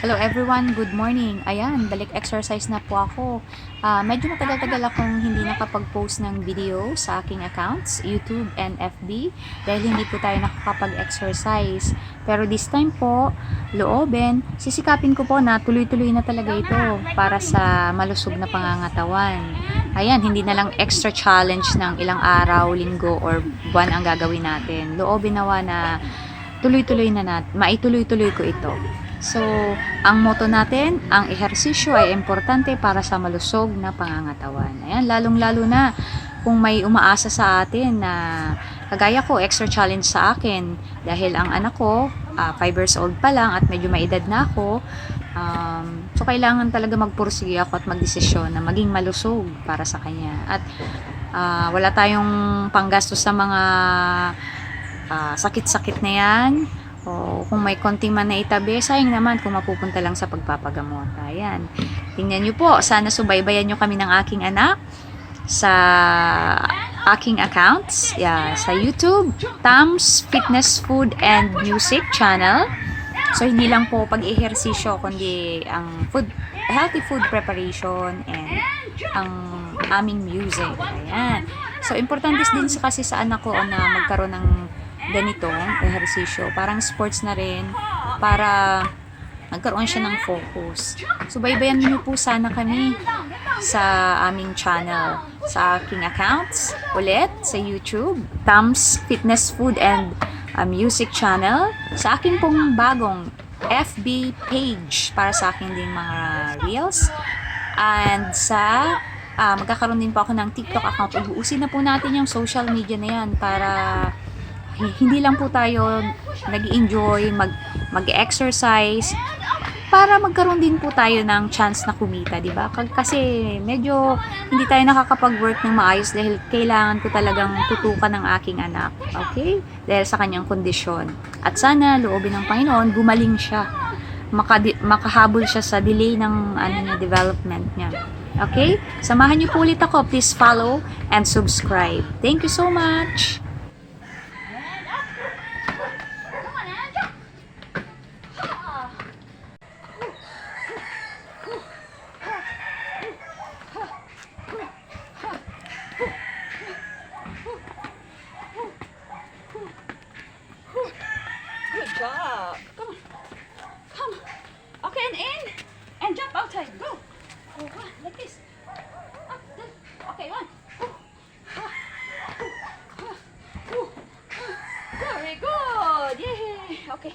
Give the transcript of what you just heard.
Hello everyone, good morning. Ayan, balik exercise na po ako. Medyo matagal-tagal akong hindi nakapag-post ng video sa aking accounts, YouTube and FB, dahil hindi po tayo nakakapag-exercise. Pero this time po, loobin, sisikapin ko po na tuloy-tuloy na talaga ito para sa malusog na pangangatawan. Ayan, hindi na lang extra challenge ng ilang araw, linggo, or buwan ang gagawin natin. Loobin nawa na tuloy-tuloy na natin, maituloy-tuloy ko ito. So, ang motto natin, ang ehersisyo ay importante para sa malusog na pangangatawan. Ayan, lalong-lalo na kung may umaasa sa atin na kagaya ko, extra challenge sa akin dahil ang anak ko, 5 years old pa lang at medyo may edad na ako. So, kailangan talaga magpursige ako at magdesisyon na maging malusog para sa kanya. At wala tayong panggastos sa mga sakit-sakit na yan. O kung may konting man na itabi, sayang naman kung mapupunta lang sa pagpapagamot. Ayan. Tingnan nyo po, sana subaybayan nyo kami ng aking anak sa aking accounts. Yeah, sa YouTube, Tams Fitness Food and Music channel. So, hindi lang po pag-ehersisyo, kundi ang healthy food preparation and ang aming music. Ayan. So, importante din kasi sa anak ko na magkaroon ng ganitong ehersisyo. Parang sports na rin para magkaroon siya ng focus. So, baybayan niyo po sana kami sa aming channel, sa aking accounts, ulit sa YouTube, Tams Fitness Food and Music channel, sa aking pong bagong FB page para sa akin din mga reels, and sa magkakaroon din po ako ng TikTok account. Ubuusin na po natin yung social media na yan para hindi lang po tayo nag-enjoy, mag-exercise, para magkaroon din po tayo ng chance na kumita, di ba? Kasi medyo hindi tayo nakakapag-work ng maayos dahil kailangan ko talagang tutukan ng aking anak. Okay? Dahil sa kanyang kondisyon. At sana, loobin ng Panginoon, gumaling siya. Makahabol siya sa delay ng development niya. Okay? Samahan niyo po ulit ako. Please follow and subscribe. Thank you so much! Good job. Come on. Come on. Okay, and in. And jump outside. Go. Go, like this. Up, down. Okay, one. Very good. Yay. Okay.